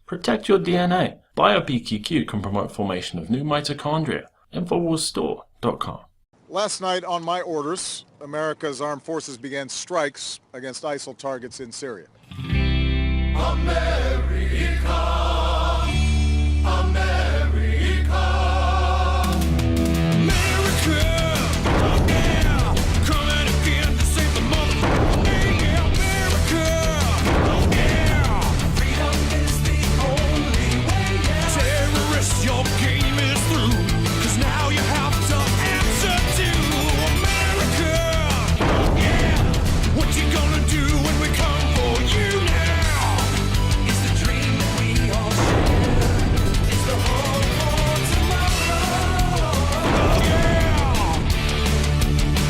Protect your DNA. BioPQQ can promote formation of new mitochondria. InfoWarsStore.com. Last night, on my orders, America's armed forces began strikes against ISIL targets in Syria. America, America.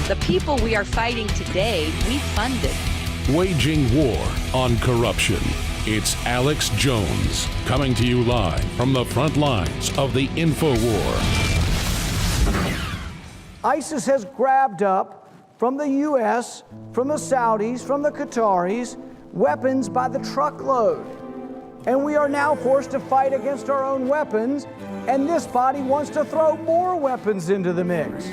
The people we are fighting today, we funded. Waging war on corruption. It's Alex Jones coming to you live from the front lines of the InfoWar. ISIS has grabbed up from the U.S., from the Saudis, from the Qataris, weapons by the truckload. And we are now forced to fight against our own weapons, and this body wants to throw more weapons into the mix.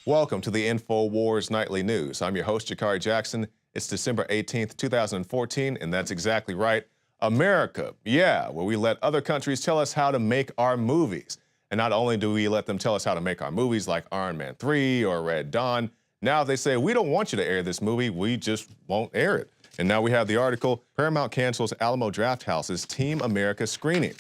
Welcome to the InfoWars Nightly News. I'm your host, Jakari Jackson. It's December 18th, 2014, and that's exactly right. America, yeah, where we let other countries tell us how to make our movies. And not only do we let them tell us how to make our movies like Iron Man 3 or Red Dawn, now if they say, we don't want you to air this movie, we just won't air it. And now we have the article, Paramount cancels Alamo Drafthouse's Team America screening.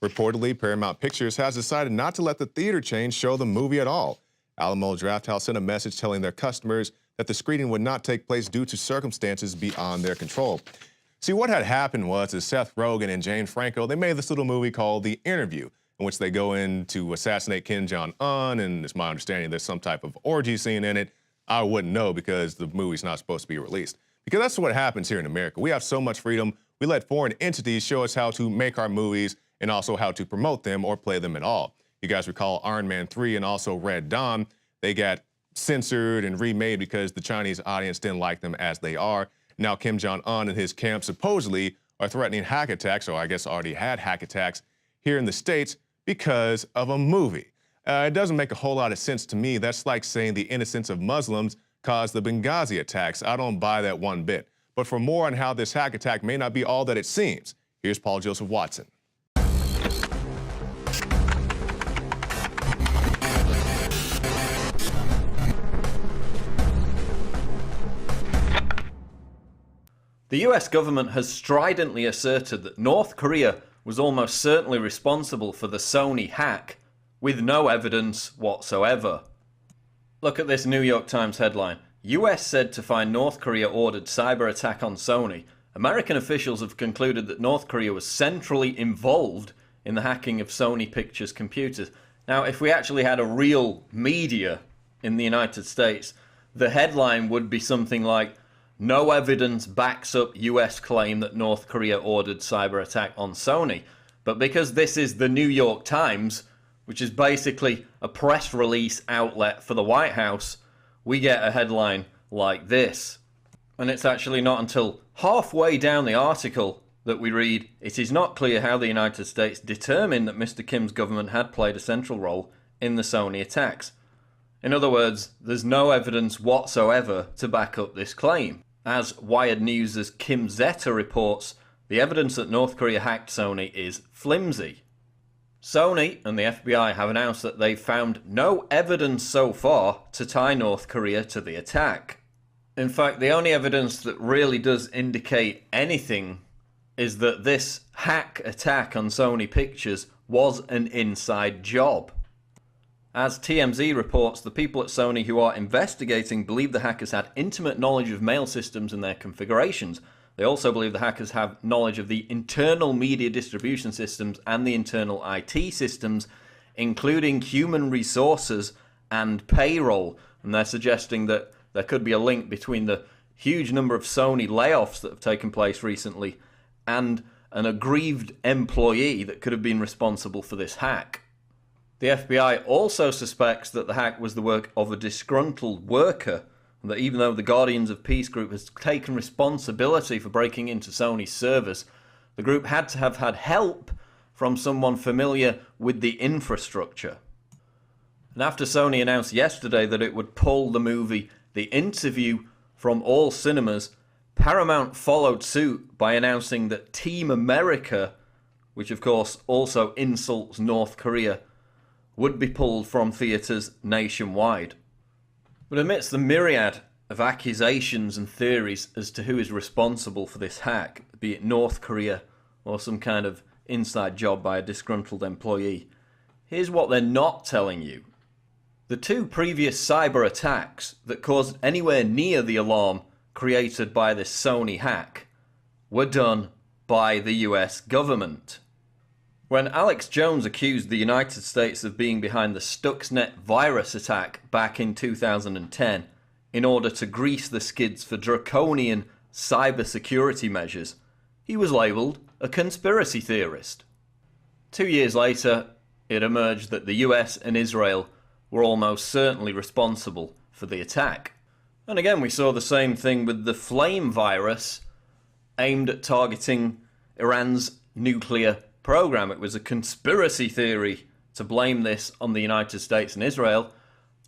Reportedly, Paramount Pictures has decided not to let the theater chain show the movie at all. Alamo Drafthouse sent a message telling their customers that the screening would not take place due to circumstances beyond their control. See, what had happened was Seth Rogen and Jane Franco, they made this little movie called The Interview, in which they go in to assassinate Kim Jong-un, and it's my understanding there's some type of orgy scene in it. I wouldn't know because the movie's not supposed to be released. Because that's what happens here in America. We have so much freedom. We let foreign entities show us how to make our movies and also how to promote them or play them at all. You guys recall Iron Man 3 and also Red Dawn. They got censored and remade because the Chinese audience didn't like them as they are. Now Kim Jong-un and his camp supposedly are threatening hack attacks, or I guess already had hack attacks here in the States because of a movie. It doesn't make a whole lot of sense to me. That's like saying the innocence of Muslims caused the Benghazi attacks. I don't buy that one bit. But for more on how this hack attack may not be all that it seems, here's Paul Joseph Watson. The US government has stridently asserted that North Korea was almost certainly responsible for the Sony hack, with no evidence whatsoever. Look at this New York Times headline. US said to find North Korea ordered cyber attack on Sony. American officials have concluded that North Korea was centrally involved in the hacking of Sony Pictures computers. Now, if we actually had a real media in the United States, the headline would be something like, "No evidence backs up US claim that North Korea ordered cyber attack on Sony." But because this is the New York Times, which is basically a press release outlet for the White House, we get a headline like this. And it's actually not until halfway down the article that we read, "It is not clear how the United States determined that Mr. Kim's government had played a central role in the Sony attacks." In other words, there's no evidence whatsoever to back up this claim. As Wired News' Kim Zeta reports, the evidence that North Korea hacked Sony is flimsy. Sony and the FBI have announced that they've found no evidence so far to tie North Korea to the attack. In fact, the only evidence that really does indicate anything is that this hack attack on Sony Pictures was an inside job. As TMZ reports, the people at Sony who are investigating believe the hackers had intimate knowledge of mail systems and their configurations. They also believe the hackers have knowledge of the internal media distribution systems and the internal IT systems, including human resources and payroll. And they're suggesting that there could be a link between the huge number of Sony layoffs that have taken place recently and an aggrieved employee that could have been responsible for this hack. The FBI also suspects that the hack was the work of a disgruntled worker, and that even though the Guardians of Peace group has taken responsibility for breaking into Sony's servers, the group had to have had help from someone familiar with the infrastructure. And after Sony announced yesterday that it would pull the movie The Interview from all cinemas, Paramount followed suit by announcing that Team America, which of course also insults North Korea, would be pulled from theatres nationwide. But amidst the myriad of accusations and theories as to who is responsible for this hack, be it North Korea or some kind of inside job by a disgruntled employee, here's what they're not telling you. The two previous cyber attacks that caused anywhere near the alarm created by this Sony hack were done by the US government. When Alex Jones accused the United States of being behind the Stuxnet virus attack back in 2010 in order to grease the skids for draconian cybersecurity measures, he was labelled a conspiracy theorist. 2 years later, it emerged that the US and Israel were almost certainly responsible for the attack. And again, we saw the same thing with the Flame virus aimed at targeting Iran's nuclear program. It was a conspiracy theory to blame this on the United States and Israel.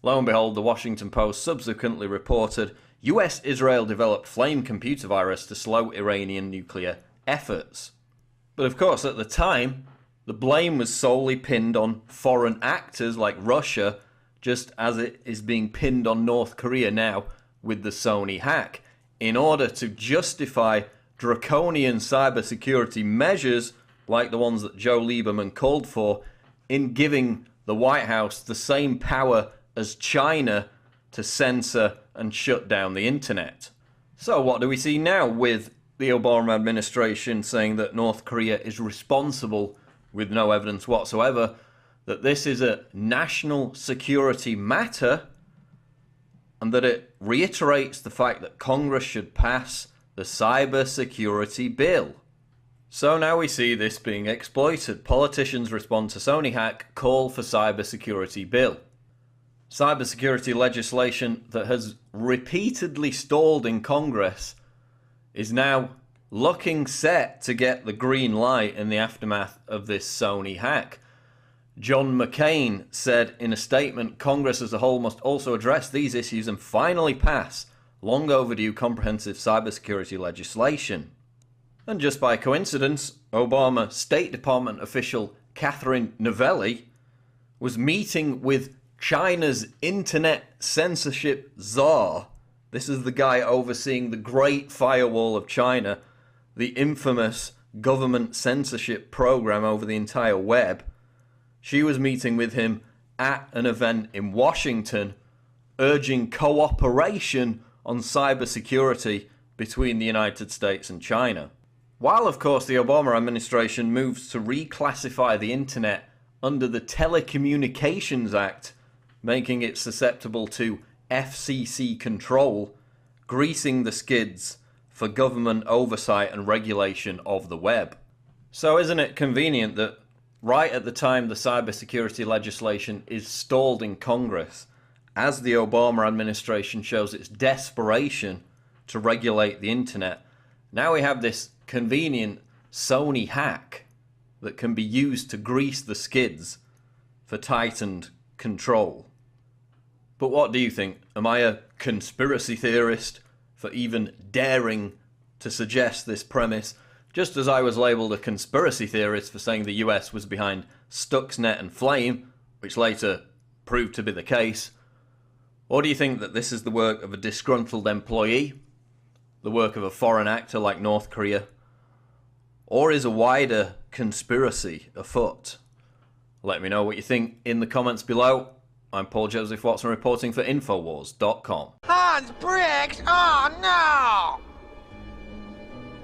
Lo and behold, the Washington Post subsequently reported US-Israel developed Flame computer virus to slow Iranian nuclear efforts. But of course, at the time, the blame was solely pinned on foreign actors like Russia, just as it is being pinned on North Korea now with the Sony hack, in order to justify draconian cybersecurity measures like the ones that Joe Lieberman called for, in giving the White House the same power as China to censor and shut down the internet. So what do we see now with the Obama administration saying that North Korea is responsible, with no evidence whatsoever, that this is a national security matter, and that it reiterates the fact that Congress should pass the cybersecurity bill. So now we see this being exploited. Politicians respond to Sony hack, call for cybersecurity bill. Cybersecurity legislation that has repeatedly stalled in Congress is now looking set to get the green light in the aftermath of this Sony hack. John McCain said in a statement, Congress as a whole must also address these issues and finally pass long overdue comprehensive cybersecurity legislation. And just by coincidence, Obama State Department official Catherine Novelli was meeting with China's internet censorship czar. This is the guy overseeing the Great Firewall of China, the infamous government censorship program over the entire web. She was meeting with him at an event in Washington, urging cooperation on cybersecurity between the United States and China. While, of course, the Obama administration moves to reclassify the internet under the Telecommunications Act, making it susceptible to FCC control, greasing the skids for government oversight and regulation of the web. So isn't it convenient that right at the time the cybersecurity legislation is stalled in Congress, as the Obama administration shows its desperation to regulate the internet, now we have this convenient Sony hack that can be used to grease the skids for tightened control. But what do you think? Am I a conspiracy theorist for even daring to suggest this premise, just as I was labelled a conspiracy theorist for saying the US was behind Stuxnet and Flame, which later proved to be the case? Or do you think that this is the work of a disgruntled employee, the work of a foreign actor like North Korea? Or is a wider conspiracy afoot? Let me know what you think in the comments below. I'm Paul Joseph Watson reporting for Infowars.com. Hans Briggs? Oh, no!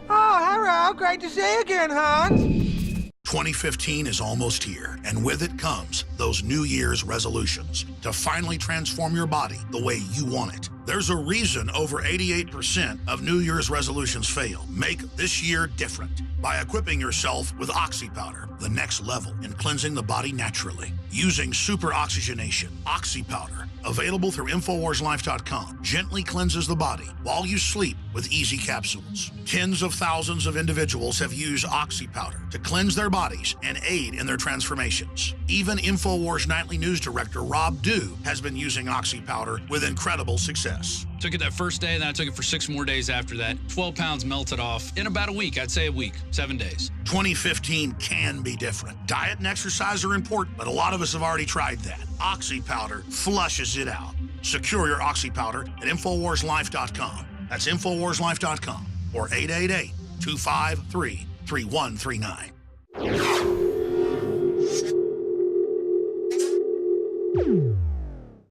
Oh, hello. Great to see you again, Hans. 2015 is almost here, and with it comes those New Year's resolutions to finally transform your body the way you want it. There's a reason over 88% of New Year's resolutions fail. Make this year different by equipping yourself with Oxy Powder, the next level in cleansing the body naturally. Using super oxygenation, Oxy Powder, available through InfoWarsLife.com, gently cleanses the body while you sleep with easy capsules. Tens of thousands of individuals have used Oxy Powder to cleanse their bodies and aid in their transformations. Even InfoWars Nightly News Director Rob Dew has been using Oxy Powder with incredible success. Took it that first day, then I took it for 6 more days after that. 12 pounds melted off in about a week. I'd say a week, 7 days. 2015 can be different. Diet and exercise are important, but a lot of us have already tried that. Oxy Powder flushes it out. Secure your Oxy Powder at InfoWarsLife.com. That's InfoWarsLife.com or 888-253-3139.